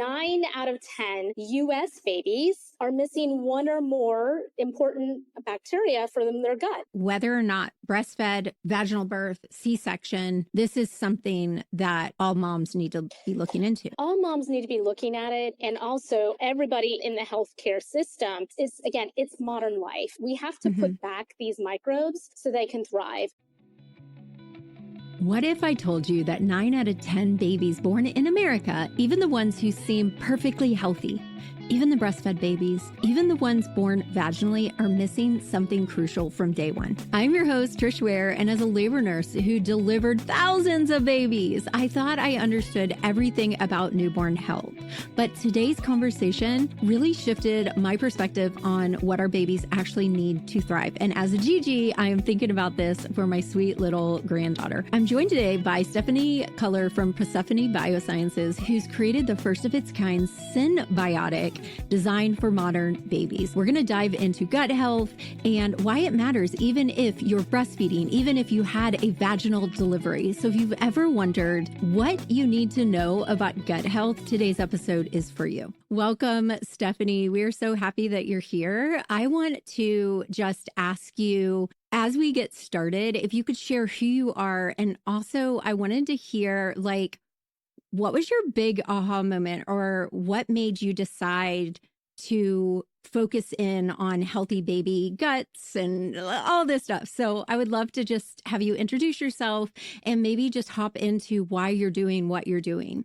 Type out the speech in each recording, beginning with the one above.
9 out of 10 US babies are missing one or more important bacteria from their gut. Whether or not breastfed, vaginal birth, C-section, this is something that all moms need to be looking into. All moms need to be looking at it. And also everybody in the healthcare system is, again, it's modern life. We have to put back these microbes so they can thrive. What if I told you that 9 out of 10 babies born in America, even the ones who seem perfectly healthy, even the breastfed babies, even the ones born vaginally, are missing something crucial from day one? I'm your host, Trish Ware, and as a labor nurse who delivered thousands of babies, I thought I understood everything about newborn health. But today's conversation really shifted my perspective on what our babies actually need to thrive. And as a Gigi, I am thinking about this for my sweet little granddaughter. I'm joined today by Stephanie Culler from Persephone Biosciences, who's created the first of its kind synbiotic designed for modern babies. We're going to dive into gut health and why it matters, even if you're breastfeeding, even if you had a vaginal delivery. So if you've ever wondered what you need to know about gut health, today's episode is for you. Welcome, Stephanie. We're so happy that you're here. I want to just ask you, as we get started, if you could share who you are. And also, I wanted to hear, what was your big aha moment, or what made you decide to focus in on healthy baby guts and all this stuff? So I would love to just have you introduce yourself and maybe just hop into why you're doing what you're doing.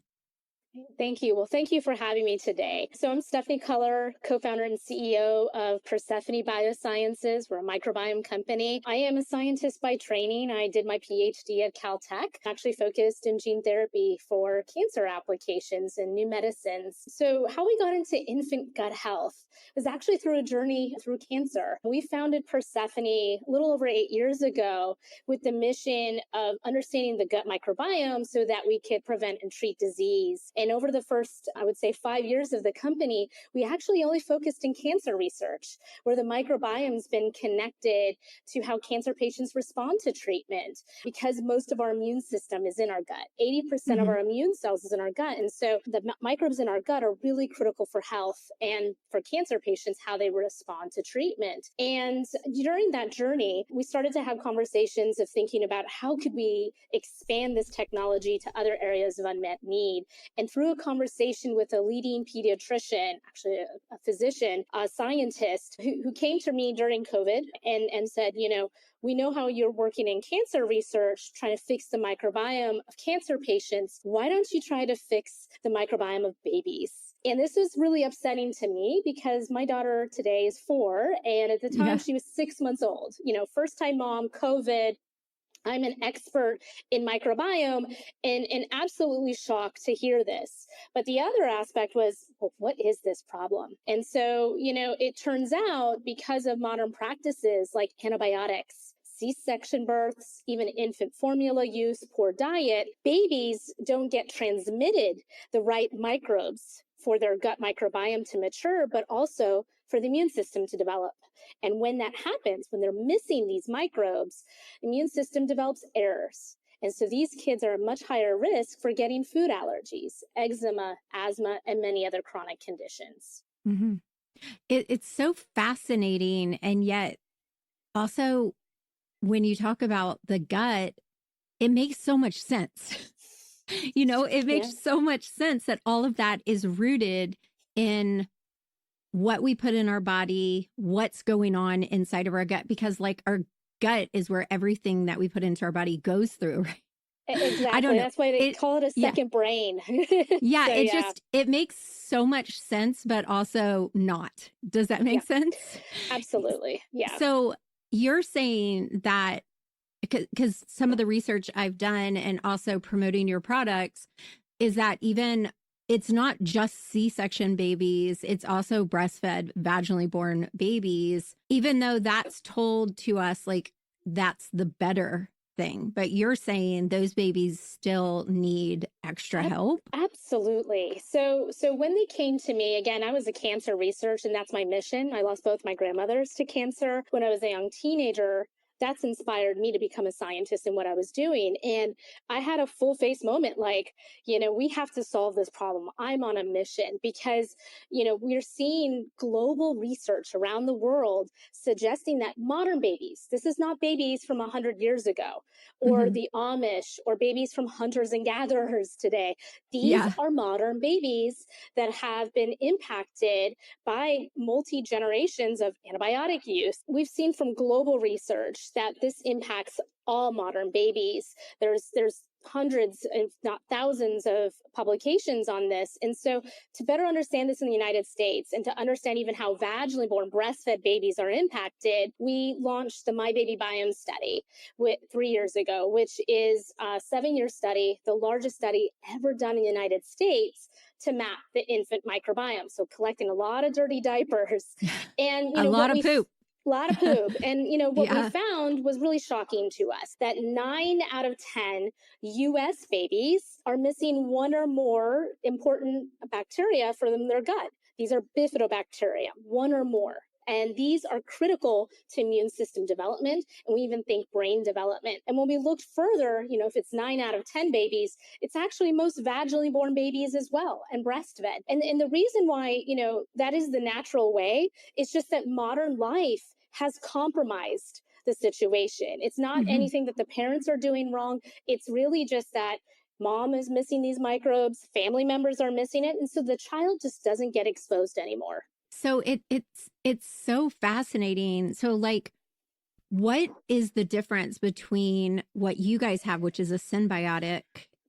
Thank you. Well, thank you for having me today. So I'm Stephanie Culler, co-founder and CEO of Persephone Biosciences. We're a microbiome company. I am a scientist by training. I did my PhD at Caltech, actually focused in gene therapy for cancer applications and new medicines. So how we got into infant gut health was actually through a journey through cancer. We founded Persephone a little over 8 years ago with the mission of understanding the gut microbiome so that we could prevent and treat disease. And over the first, I would say, 5 years of the company, we actually only focused in cancer research, where the microbiome's been connected to how cancer patients respond to treatment, because most of our immune system is in our gut. 80% of our immune cells is in our gut. And so the microbes in our gut are really critical for health and for cancer patients, how they respond to treatment. And during that journey, we started to have conversations of thinking about how could we expand this technology to other areas of unmet need. And through a conversation with a leading pediatrician, actually a physician, a scientist who came to me during COVID and said, we know how you're working in cancer research, trying to fix the microbiome of cancer patients. Why don't you try to fix the microbiome of babies? And this was really upsetting to me because my daughter today is 4. And at the time she was 6 months old, first time mom, COVID. I'm an expert in microbiome and absolutely shocked to hear this. But the other aspect was, well, what is this problem? And so, it turns out because of modern practices like antibiotics, C-section births, even infant formula use, poor diet, babies don't get transmitted the right microbes for their gut microbiome to mature, but also for the immune system to develop. And when that happens, when they're missing these microbes, the immune system develops errors. And so these kids are at much higher risk for getting food allergies, eczema, asthma, and many other chronic conditions. Mm-hmm. It's so fascinating. And yet also, when you talk about the gut, it makes so much sense. It makes so much sense that all of that is rooted in what we put in our body, what's going on inside of our gut, because our gut is where everything that we put into our body goes through. Right? Exactly. I don't know. That's why they call it a second brain. It makes so much sense, but also not. Does that make sense? Absolutely. Yeah. So you're saying that, because some of the research I've done and also promoting your products is that even it's not just C-section babies, it's also breastfed, vaginally born babies, even though that's told to us that's the better thing. But you're saying those babies still need extra help? Absolutely. So when they came to me, again, I was a cancer research, and that's my mission. I lost both my grandmothers to cancer when I was a young teenager. that's inspired me to become a scientist in what I was doing. And I had a full face moment like, we have to solve this problem. I'm on a mission because, we're seeing global research around the world suggesting that modern babies, this is not babies from 100 years ago or the Amish or babies from hunters and gatherers today. These are modern babies that have been impacted by multi-generations of antibiotic use. We've seen from global research that this impacts all modern babies. There's hundreds, if not thousands, of publications on this. And so to better understand this in the United States and to understand even how vaginally born breastfed babies are impacted, we launched the My Baby Biome study 3 years ago, which is a 7-year study, the largest study ever done in the United States to map the infant microbiome. So collecting a lot of dirty diapers and a lot of poop. A lot of poop. And, what we found was really shocking to us that 9 out of 10 US babies are missing one or more important bacteria from their gut. These are bifidobacteria, one or more. And these are critical to immune system development. And we even think brain development. And when we looked further, if it's 9 out of 10 babies, it's actually most vaginally born babies as well and breastfed. And the reason why, that is the natural way is just that modern life has compromised the situation. It's not anything that the parents are doing wrong. It's really just that mom is missing these microbes, family members are missing it. And so the child just doesn't get exposed anymore. So it's so fascinating. So like, what is the difference between what you guys have, which is a symbiotic,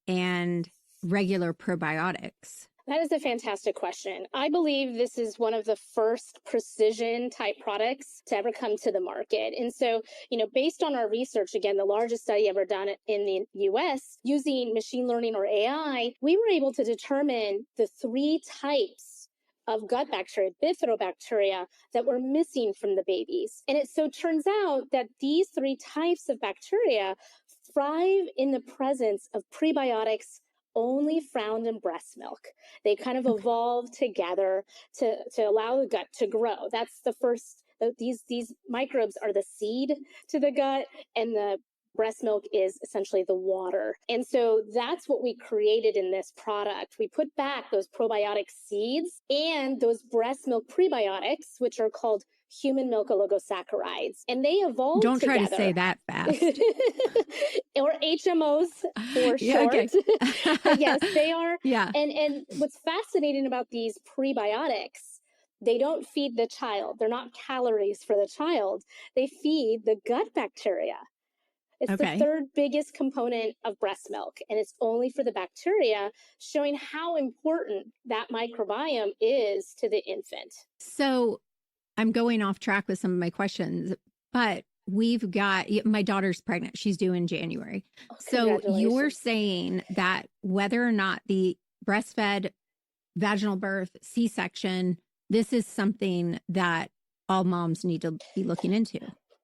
and regular probiotics? That is a fantastic question. I believe this is one of the first precision type products to ever come to the market. And so, based on our research, again, the largest study ever done in the US using machine learning or AI, we were able to determine the 3 types of gut bacteria, bifidobacteria, that were missing from the babies. And it so turns out that these 3 types of bacteria thrive in the presence of prebiotics only found in breast milk. They kind of evolved together to allow the gut to grow. That's the first, these microbes are the seed to the gut, and the breast milk is essentially the water. And so that's what we created in this product. We put back those probiotic seeds and those breast milk prebiotics, which are called human milk oligosaccharides, and they evolved Don't together. Try to say that fast. Or HMOs for short. Okay. But yes, they are. Yeah. And what's fascinating about these prebiotics, they don't feed the child. They're not calories for the child. They feed the gut bacteria. It's the 3rd biggest component of breast milk, and it's only for the bacteria, showing how important that microbiome is to the infant. So I'm going off track with some of my questions, but we've got, my daughter's pregnant. She's due in January. Oh, so you're saying that whether or not the breastfed, vaginal birth, C-section, this is something that all moms need to be looking into.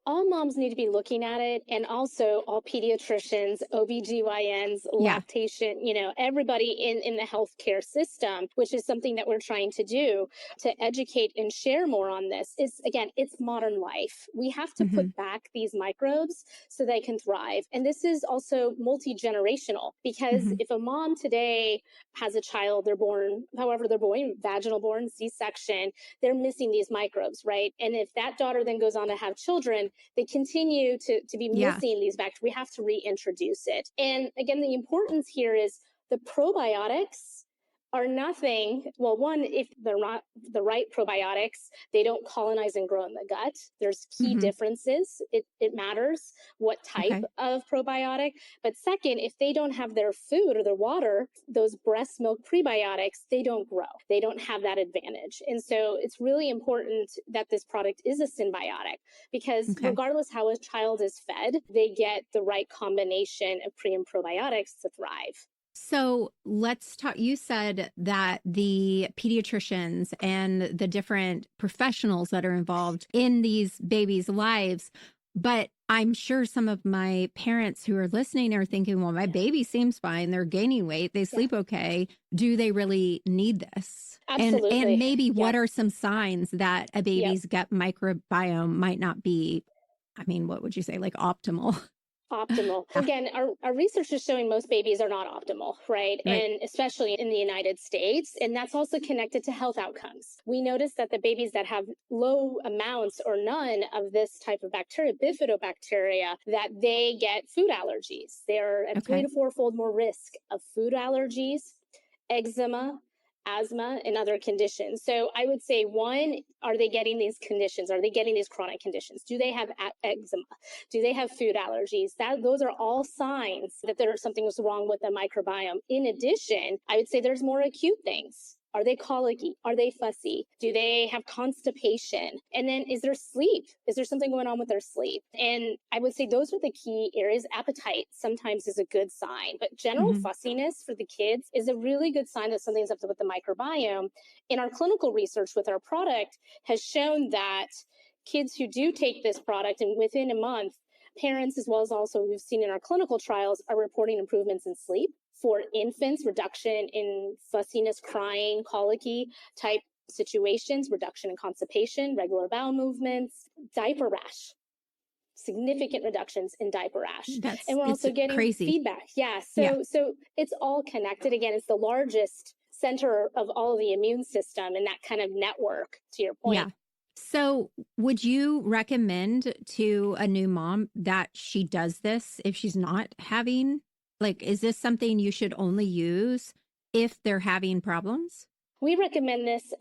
All moms need to be looking at it, and also all pediatricians, OBGYNs, lactation, everybody in the healthcare system, which is something that we're trying to do to educate and share more on this. Is again, it's modern life. We have to put back these microbes so they can thrive. And this is also multi-generational, because if a mom today has a child, they're born, however they're born, vaginal born, C-section, they're missing these microbes, right? And if that daughter then goes on to have children, they continue to be missing these bacteria. We have to reintroduce it. And again, the importance here is the probiotics are nothing. Well, one, if they're not the right probiotics, they don't colonize and grow in the gut. There's key differences. It matters what type of probiotic. But second, if they don't have their food or their water, those breast milk prebiotics, they don't grow. They don't have that advantage. And so it's really important that this product is a symbiotic, because regardless how a child is fed, they get the right combination of pre and probiotics to thrive. So let's talk. You said that the pediatricians and the different professionals that are involved in these babies' lives, but I'm sure some of my parents who are listening are thinking, well, my baby seems fine. They're gaining weight. They sleep okay. Do they really need this? Absolutely. And maybe what are some signs that a baby's gut microbiome might not be I mean, what would you say? Like optimal? Optimal. Again, our research is showing most babies are not optimal, right? Right. And especially in the United States. And that's also connected to health outcomes. We notice that the babies that have low amounts or none of this type of bacteria, bifidobacteria, that they get food allergies. They're at 3 to 4-fold more risk of food allergies, eczema, asthma, and other conditions. So I would say, one, are they getting these conditions? Are they getting these chronic conditions? Do they have eczema? Do they have food allergies? Those are all signs that there's something was wrong with the microbiome. In addition, I would say there's more acute things. Are they colicky? Are they fussy? Do they have constipation? And then is there sleep? Is there something going on with their sleep? And I would say those are the key areas. Appetite sometimes is a good sign, but general fussiness for the kids is a really good sign that something's up with the microbiome. In our clinical research with our product has shown that kids who do take this product and within a month, parents, as well as also we've seen in our clinical trials, are reporting improvements in sleep. For infants, reduction in fussiness, crying, colicky type situations, reduction in constipation, regular bowel movements, diaper rash, significant reductions in diaper rash. And we're also getting feedback. Yeah. So it's all connected. Again, it's the largest center of all of the immune system and that kind of network, to your point. Yeah. So would you recommend to a new mom that she does this if she's not having, like, is this something you should only use if they're having problems? We recommend this.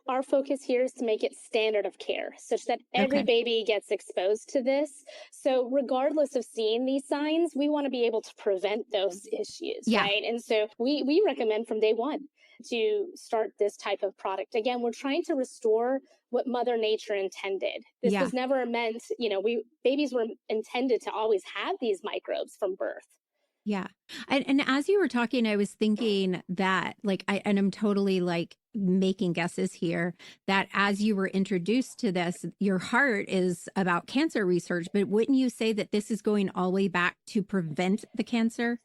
Our focus here is to make it standard of care such that every baby gets exposed to this. So regardless of seeing these signs, we want to be able to prevent those issues, right? And so we recommend from day one to start this type of product. Again, we're trying to restore what Mother Nature intended. This was never meant, babies were intended to always have these microbes from birth. Yeah. And as you were talking, I was thinking that and I'm totally like making guesses here, that as you were introduced to this, your heart is about cancer research, but wouldn't you say that this is going all the way back to prevent the cancer?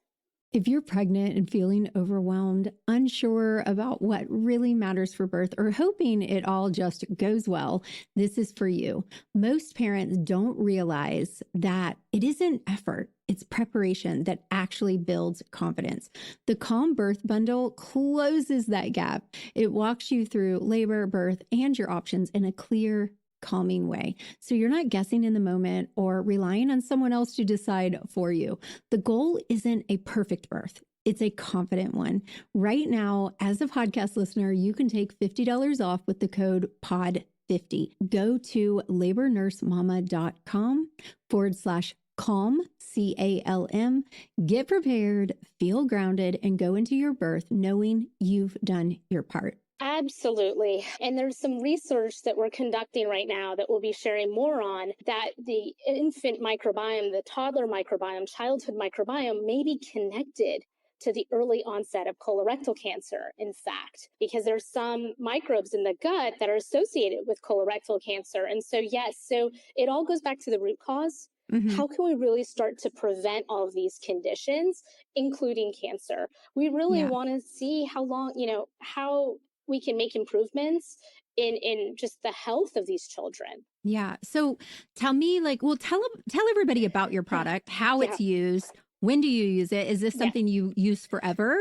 If you're pregnant and feeling overwhelmed, unsure about what really matters for birth, or hoping it all just goes well, this is for you. Most parents don't realize that it isn't effort, it's preparation that actually builds confidence. The Calm Birth Bundle closes that gap. It walks you through labor, birth, and your options in a clear, calming way. So you're not guessing in the moment or relying on someone else to decide for you. The goal isn't a perfect birth. It's a confident one. Right now, as a podcast listener, you can take $50 off with the code POD50. Go to labornursemama.com/calm, CALM. Get prepared, feel grounded, and go into your birth knowing you've done your part. Absolutely. And there's some research that we're conducting right now that we'll be sharing more on, that the infant microbiome, the toddler microbiome, childhood microbiome may be connected to the early onset of colorectal cancer, in fact, because there's some microbes in the gut that are associated with colorectal cancer. And so, yes, so it all goes back to the root cause. How can we really start to prevent all of these conditions, including cancer? We really want to see how long, how we can make improvements in just the health of these children. Yeah. So tell me, tell everybody about your product, how it's used. When do you use it? Is this something you use forever?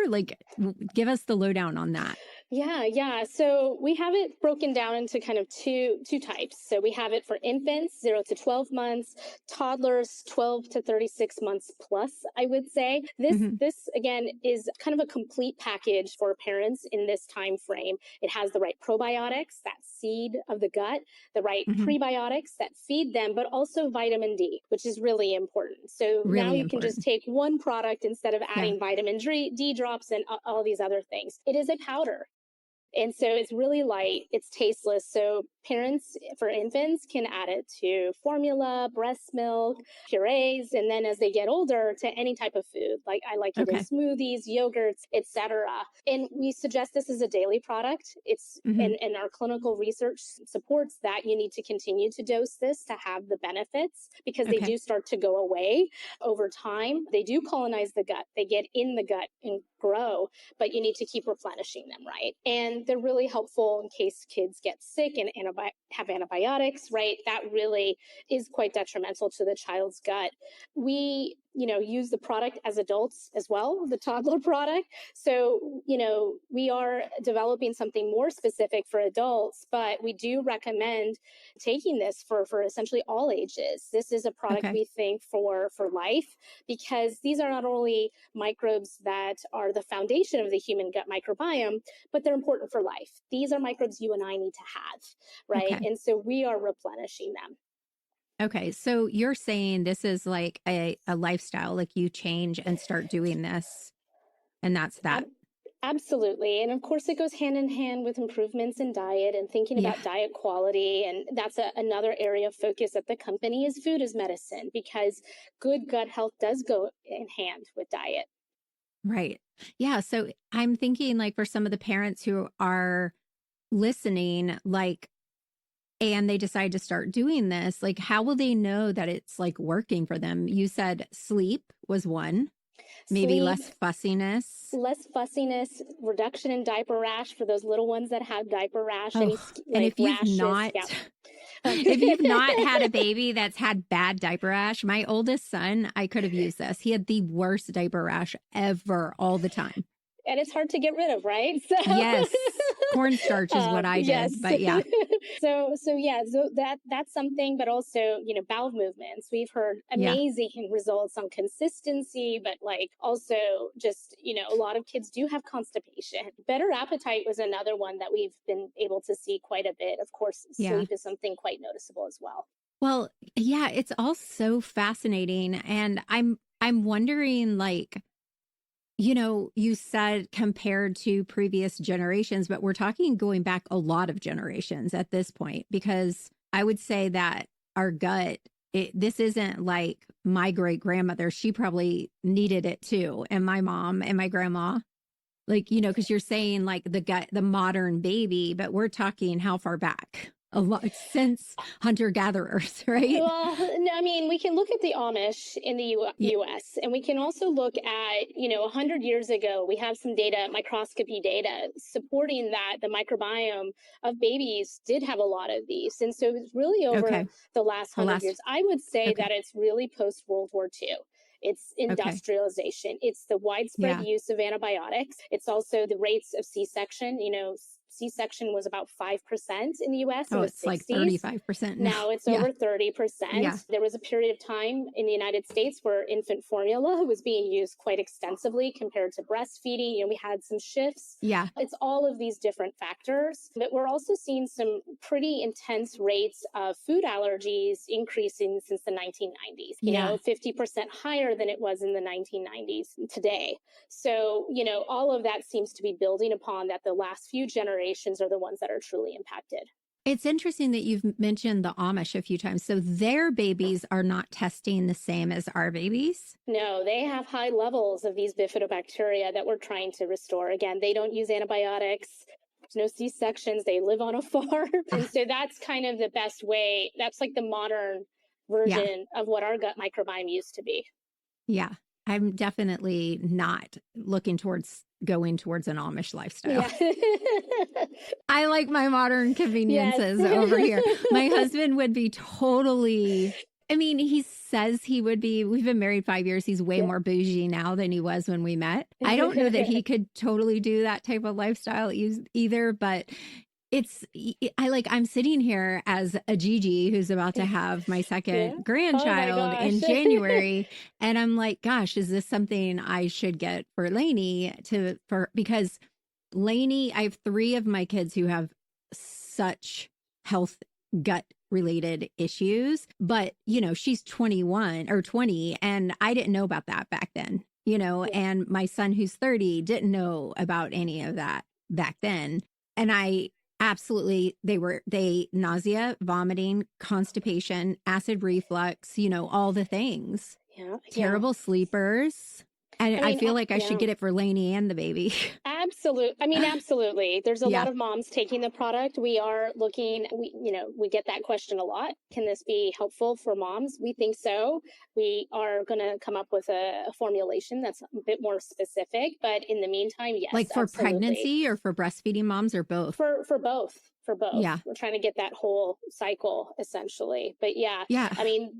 Give us the lowdown on that. Yeah. So we have it broken down into kind of two types. So we have it for infants, 0 to 12 months, toddlers, 12 to 36 months plus, I would say. This again is kind of a complete package for parents in this time frame. It has the right probiotics, that seed of the gut, the right prebiotics that feed them, but also vitamin D, which is really important. So now you can just take one product instead of adding vitamin D drops and all these other things. It is a powder. And so it's really light, it's tasteless. So parents for infants can add it to formula, breast milk, purees, and then as they get older to any type of food. Like I like it in smoothies, yogurts, etc. And we suggest this as a daily product. It's and our clinical research supports that you need to continue to dose this to have the benefits, because they do start to go away over time. They do colonize the gut. They get in the gut and grow, but you need to keep replenishing them, right? And they're really helpful in case kids get sick and a have antibiotics, right? That really is quite detrimental to the child's gut. We, use the product as adults as well, the toddler product. So, we are developing something more specific for adults, but we do recommend taking this for essentially all ages. This is a product we think for life, because these are not only microbes that are the foundation of the human gut microbiome, but they're important for life. These are microbes you and I need to have, right? And so we are replenishing them. Okay. So you're saying this is like a lifestyle, like you change and start doing this, and that's that. Absolutely. And of course, it goes hand in hand with improvements in diet and thinking about diet quality. And that's another area of focus at the company is food as medicine, because good gut health does go in hand with diet. Right. Yeah. So I'm thinking, like, for some of the parents who are listening, like, and they decide to start doing this, like, how will they know that it's like working for them? You said sleep was one. Maybe less fussiness, reduction in diaper rash for those little ones that have diaper rash. Oh, and if you've if you've not had a baby that's had bad diaper rash, my oldest son, I could have used this. He had the worst diaper rash ever, all the time. And it's hard to get rid of, right? So. Yes. Cornstarch is what I did, but yeah. So that's something, but also, bowel movements. We've heard amazing results on consistency, but like also just, a lot of kids do have constipation. Better appetite was another one that we've been able to see quite a bit. Of course, sleep is something quite noticeable as well. Well, yeah, it's all so fascinating. And I'm wondering, like, you said compared to previous generations, but we're talking going back a lot of generations at this point, because I would say that our gut, this isn't like my great grandmother. She probably needed it too. And my mom and my grandma, like, because you're saying like the gut, the modern baby, but we're talking how far back? A lot since hunter-gatherers, right? Well, I mean, we can look at the Amish in the U.S., and we can also look at, 100 years ago, we have some data, microscopy data, supporting that the microbiome of babies did have a lot of these. And so it's really over the last 100 years. I would say that it's really post-World War II. It's industrialization. It's the widespread use of antibiotics. It's also the rates of C-section. C-section was about 5% in the U.S. in the 60s. It's like 35% now. It's over 30%. There was a period of time in the United States where infant formula was being used quite extensively compared to breastfeeding. We had some shifts. It's all of these different factors. But we're also seeing some pretty intense rates of food allergies increasing since the 1990s. 50% higher than it was in the 1990s today. So, all of that seems to be building upon that the last few generations are the ones that are truly impacted. It's interesting that you've mentioned the Amish a few times. So their babies are not testing the same as our babies? No, they have high levels of these bifidobacteria that we're trying to restore. Again, they don't use antibiotics. There's no C-sections. They live on a farm. And so that's kind of the best way. That's like the modern version of what our gut microbiome used to be. Yeah. I'm definitely not looking towards going towards an Amish lifestyle. I like my modern conveniences over here. My husband would be totally, I mean, he says he would be, we've been married 5 years. He's way more bougie now than he was when we met. I don't know that he could totally do that type of lifestyle either, but I'm sitting here as a Gigi who's about to have my second grandchild in January. And I'm like, gosh, is this something I should get for Lainey because Lainey, I have 3 of my kids who have such health gut related issues, but she's 21 or 20 and I didn't know about that back then, and my son who's 30 didn't know about any of that back then. And absolutely, they nausea, vomiting, constipation, acid reflux, all the things. Terrible sleepers. And I feel like I should get it for Lainey and the baby. Absolutely. There's a Yeah. lot of moms taking the product. We are looking, we get that question a lot. Can this be helpful for moms? We think so. We are going to come up with a formulation that's a bit more specific, but in the meantime, yes. Like for absolutely. pregnancy or for breastfeeding moms or both? For both. For both. Yeah. We're trying to get that whole cycle essentially. But yeah. I mean,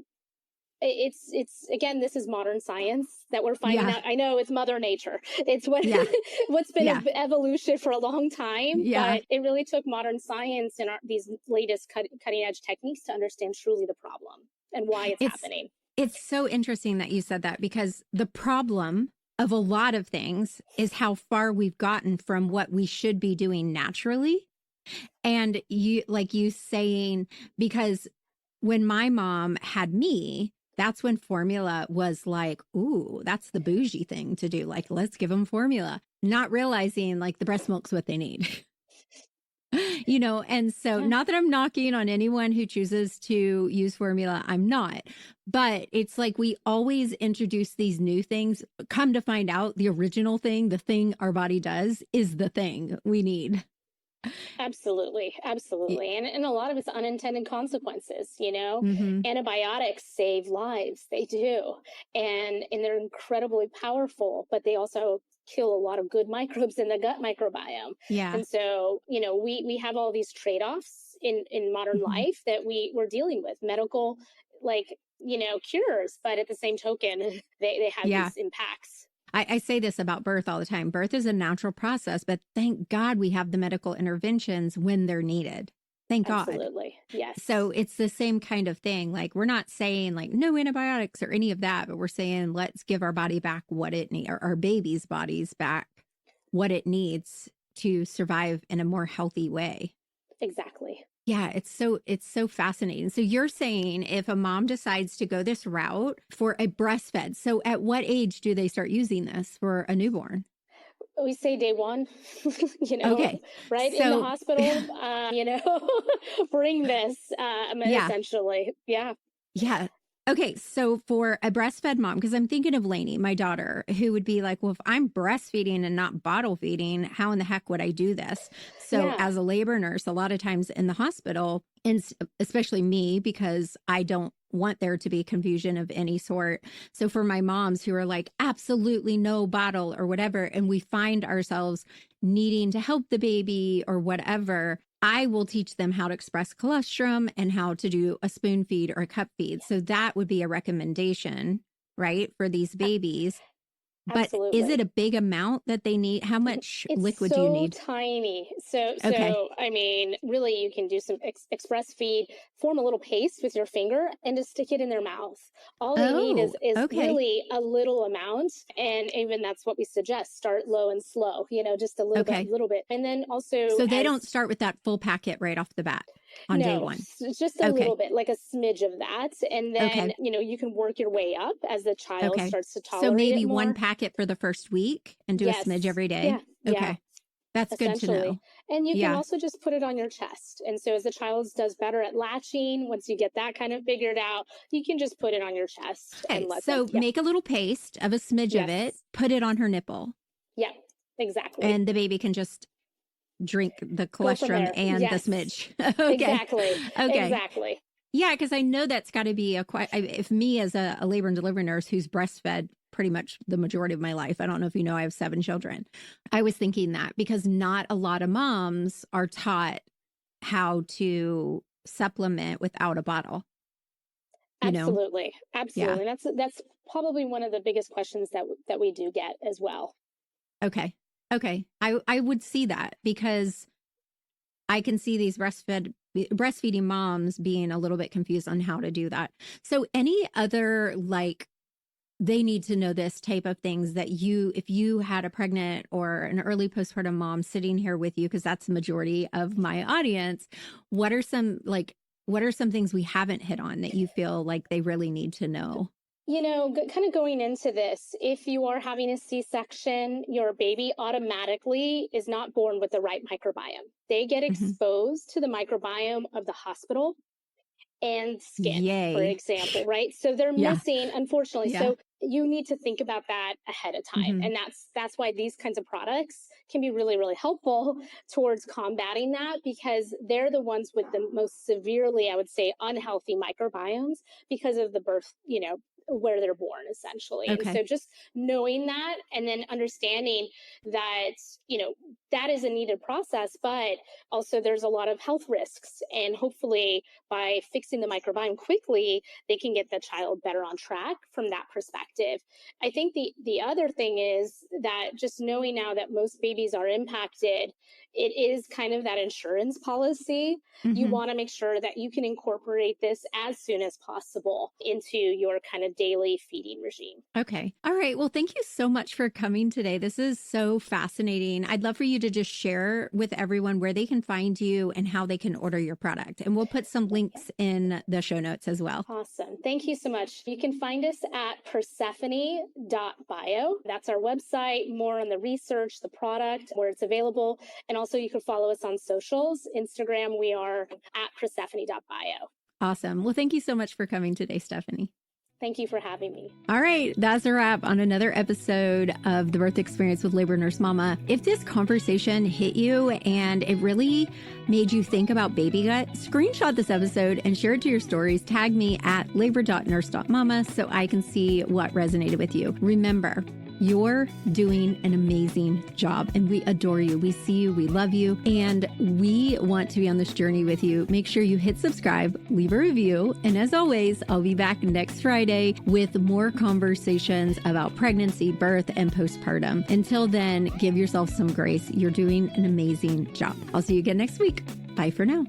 it's again, this is modern science that we're finding out. I know it's Mother Nature. It's what's been an evolution for a long time, but it really took modern science and these latest cutting edge techniques to understand truly the problem and why it's happening. It's so interesting that you said that, because the problem of a lot of things is how far we've gotten from what we should be doing naturally. And you saying, because when my mom had me, that's when formula was like, ooh, that's the bougie thing to do. Like, let's give them formula, not realizing like the breast milk's what they need. And so not that I'm knocking on anyone who chooses to use formula. I'm not. But it's like we always introduce these new things. Come to find out, the original thing, the thing our body does, is the thing we need. Absolutely. And a lot of it's unintended consequences, Mm-hmm. Antibiotics save lives. They do. And they're incredibly powerful, but they also kill a lot of good microbes in the gut microbiome. Yeah. And so, we have all these trade-offs in modern life that we're dealing with, medical, cures, but at the same token, they have these impacts. I say this about birth all the time. Birth is a natural process, but thank God we have the medical interventions when they're needed. Thank God. Absolutely. Yes. So it's the same kind of thing. Like, we're not saying like no antibiotics or any of that, but we're saying let's give our body back what it needs, or our baby's bodies back what it needs to survive in a more healthy way. Exactly. Yeah, it's so fascinating. So you're saying if a mom decides to go this route for a breastfed, so at what age do they start using this for a newborn? We say day one, okay. right in the hospital, bring this, essentially. Yeah. Yeah. Okay, so for a breastfed mom, because I'm thinking of Lainey, my daughter, who would be like, well, if I'm breastfeeding and not bottle feeding, how in the heck would I do this? So as a labor nurse, a lot of times in the hospital, and especially me, because I don't want there to be confusion of any sort. So for my moms who are like, absolutely no bottle or whatever, and we find ourselves needing to help the baby or whatever, I will teach them how to express colostrum and how to do a spoon feed or a cup feed. So that would be a recommendation, right, for these babies. But Absolutely. Is it a big amount that they need? How much liquid do you need? It's so tiny. So, I mean, really, you can do some express feed, form a little paste with your finger and just stick it in their mouth. All they need is really a little amount. And even that's what we suggest. Start low and slow, just a little bit. And then also... So they don't start with that full packet right off the bat on day one? Just a little bit, like a smidge of that. And then, you can work your way up as the child starts to tolerate it. So maybe more. One packet for the first week and do a smidge every day? Yeah. Okay. That's good to know. And you can also just put it on your chest. And so as the child does better at latching, once you get that kind of figured out, you can just put it on your chest. Okay. And make a little paste of a smidge of it, put it on her nipple. Yeah, exactly. And the baby can just drink the colostrum and the smidge. Exactly. Exactly. Yeah, because I know that's got to be if me as a labor and delivery nurse who's breastfed pretty much the majority of my life, I don't know if you know, I have 7 children. I was thinking that because not a lot of moms are taught how to supplement without a bottle. Absolutely. Absolutely. Yeah. That's probably one of the biggest questions that we do get as well. Okay. I would see that because I can see these breastfeeding moms being a little bit confused on how to do that. So any other they need to know this type of things that if you had a pregnant or an early postpartum mom sitting here with you, because that's the majority of my audience, what are some things we haven't hit on that you feel like they really need to know? Kind of going into this, if you are having a C-section, your baby automatically is not born with the right microbiome. They get exposed to the microbiome of the hospital. and skin, Yay. for example, right? So they're missing, unfortunately. Yeah. So you need to think about that ahead of time. And that's why these kinds of products can be really, really helpful towards combating that, because they're the ones with the most severely, I would say, unhealthy microbiomes because of the birth, where they're born, essentially. Okay. And so just knowing that, and then understanding that, that is a needed process, but also there's a lot of health risks. And hopefully by fixing the microbiome quickly, they can get the child better on track from that perspective. I think the other thing is that just knowing now that most babies are impacted, it is kind of that insurance policy. You want to make sure that you can incorporate this as soon as possible into your kind of daily feeding regime. Okay. All right. Well, thank you so much for coming today. This is so fascinating. I'd love for you to just share with everyone where they can find you and how they can order your product. And we'll put some links in the show notes as well. Awesome. Thank you so much. You can find us at persephone.bio. That's our website, more on the research, the product, where it's available. And also you can follow us on socials. Instagram, we are at persephone.bio. Awesome. Well, thank you so much for coming today, Stephanie. Thank you for having me. All right. That's a wrap on another episode of The Birth Experience with Labor Nurse Mama. If this conversation hit you and it really made you think about baby gut, screenshot this episode and share it to your stories. Tag me at labor.nurse.mama so I can see what resonated with you. Remember, you're doing an amazing job and we adore you. We see you, we love you, and we want to be on this journey with you. Make sure you hit subscribe, leave a review, and as always, I'll be back next Friday with more conversations about pregnancy, birth, and postpartum. Until then, give yourself some grace. You're doing an amazing job. I'll see you again next week. Bye for now.